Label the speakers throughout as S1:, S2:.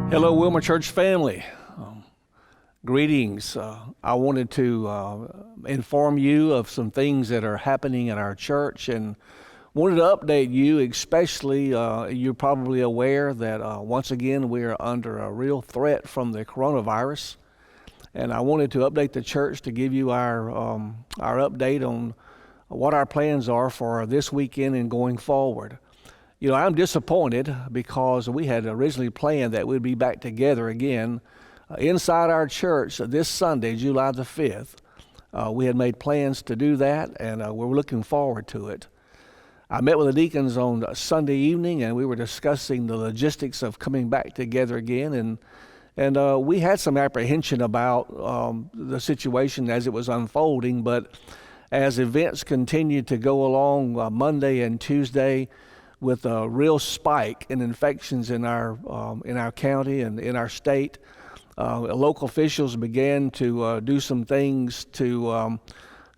S1: Hello, Wilmer Church family. Greetings. I wanted to inform you of some things that are happening in our church and wanted to update you, especially you're probably aware that once again we are under a real threat from the coronavirus. And I wanted to update the church to give you our update on what our plans are for this weekend and going forward. You know, I'm disappointed because we had originally planned that we'd be back together again inside our church this Sunday, July the 5th. We had made plans to do that, and we're looking forward to it. I met with the deacons on Sunday evening, and we were discussing the logistics of coming back together again, and we had some apprehension about the situation as it was unfolding, but as events continued to go along Monday and Tuesday, with a real spike in infections in our county and in our state, local officials began to do some things to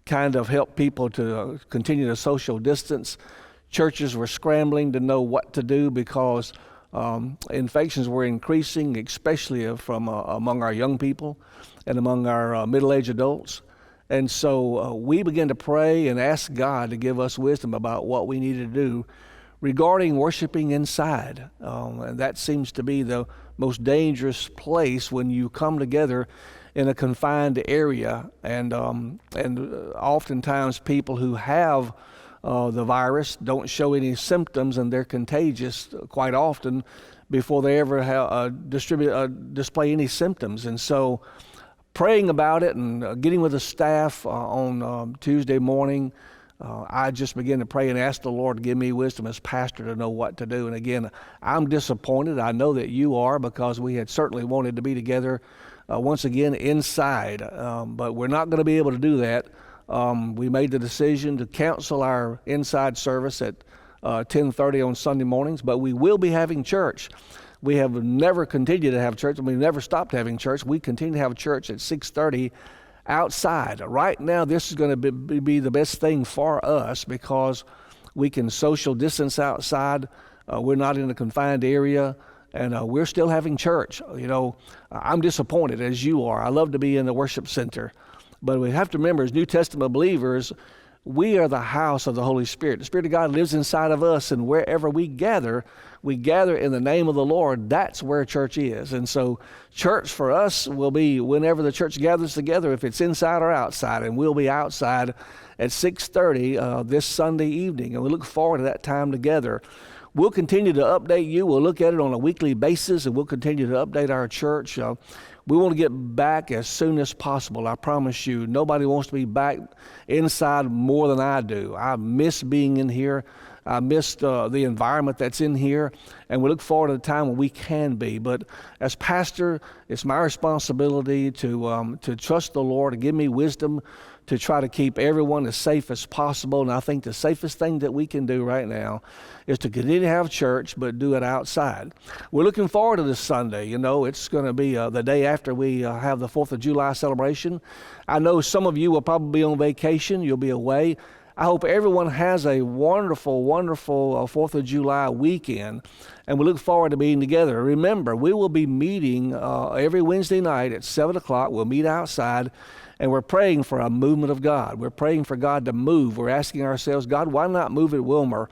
S1: kind of help people to continue to social distance. Churches were scrambling to know what to do because infections were increasing, especially from among our young people and among our middle-aged adults. And so we began to pray and ask God to give us wisdom about what we needed to do regarding worshiping inside. And that seems to be the most dangerous place when you come together in a confined area. And oftentimes people who have the virus don't show any symptoms, and they're contagious quite often before they ever display any symptoms. And so praying about it and getting with the staff on Tuesday morning, I just began to pray and ask the Lord to give me wisdom as pastor to know what to do. And again, I'm disappointed. I know that you are, because we had certainly wanted to be together once again inside, but we're not going to be able to do that. We made the decision to cancel our inside service at 10:30 on Sunday mornings, but we will be having church. We have never continued to have church, and we've never stopped having church. We continue to have church at 6:30 outside. Right now, this is going to be the best thing for us because we can social distance outside. We're not in a confined area, and we're still having church. You know, I'm disappointed, as you are. I love to be in the worship center, but we have to remember, as New Testament believers, we are the house of the Holy Spirit. The Spirit of God lives inside of us, and wherever we gather in the name of the Lord. That's where church is. And so church for us will be whenever the church gathers together, if it's inside or outside, and we'll be outside at 6:30 this Sunday evening, and we look forward to that time together. We'll continue to update you. We'll look at it on a weekly basis, and we'll continue to update our church. We want to get back as soon as possible. I promise you, nobody wants to be back inside more than I do. I miss being in here. I missed the environment that's in here, and we look forward to the time when we can be. But as pastor, it's my responsibility to trust the Lord, to give me wisdom to try to keep everyone as safe as possible. And I think the safest thing that we can do right now is to continue to have church, but do it outside. We're looking forward to this Sunday. You know, it's going to be the day after we have the 4th of July celebration. I know some of you will probably be on vacation. You'll be away. I hope everyone has a wonderful, wonderful 4th of July weekend, and we look forward to being together. Remember, we will be meeting every Wednesday night at 7 o'clock. We'll meet outside, and we're praying for a movement of God. We're praying for God to move. We're asking ourselves, God, why not move at Wilmer?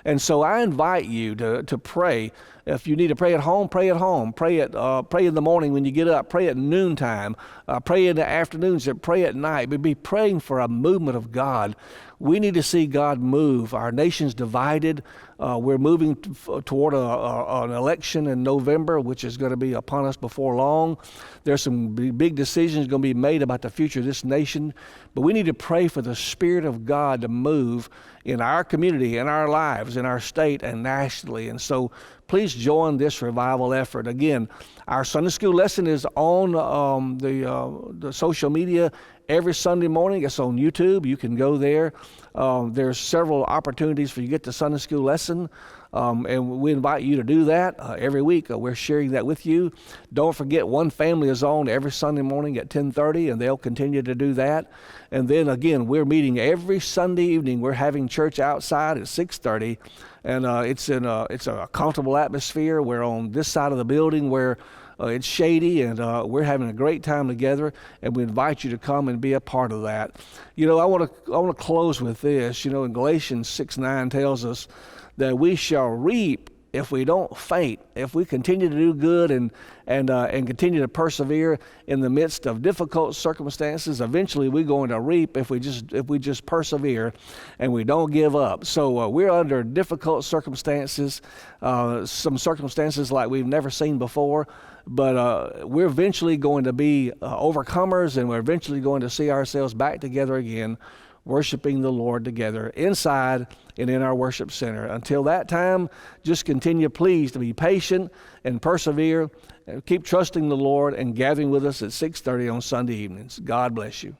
S1: And so I invite you to pray. If you need to pray at home, pray at home. Pray in the morning when you get up. Pray at noontime. Pray in the afternoons. Pray at night. But be praying for a movement of God. We need to see God move. Our nation's divided. We're moving toward an election in November, which is going to be upon us before long. There's some big decisions going to be made about the future of this nation. But we need to pray for the Spirit of God to move in our community, in our lives, in our state, and nationally. And so please join this revival effort. Again, our Sunday school lesson is on the social media every Sunday morning. It's on YouTube. You can go there. There's several opportunities for you to get the Sunday school lesson. And we invite you to do that every week. We're sharing that with you. Don't forget, One Family is on every Sunday morning at 10:30, and they'll continue to do that. And then again, we're meeting every Sunday evening. We're having church outside at 6:30, and it's a comfortable atmosphere. We're on this side of the building where It's shady, and we're having a great time together, and we invite you to come and be a part of that. You know, I want to close with this. You know, in Galatians 6:9 tells us that we shall reap if we don't faint. If we continue to do good and continue to persevere in the midst of difficult circumstances, eventually we're going to reap if we just persevere and we don't give up. So we're under difficult circumstances, some circumstances like we've never seen before, but we're eventually going to be overcomers, and we're eventually going to see ourselves back together again, worshiping the Lord together inside and in our worship center. Until that time, just continue, please, to be patient and persevere, and keep trusting the Lord and gathering with us at 6:30 on Sunday evenings. God bless you.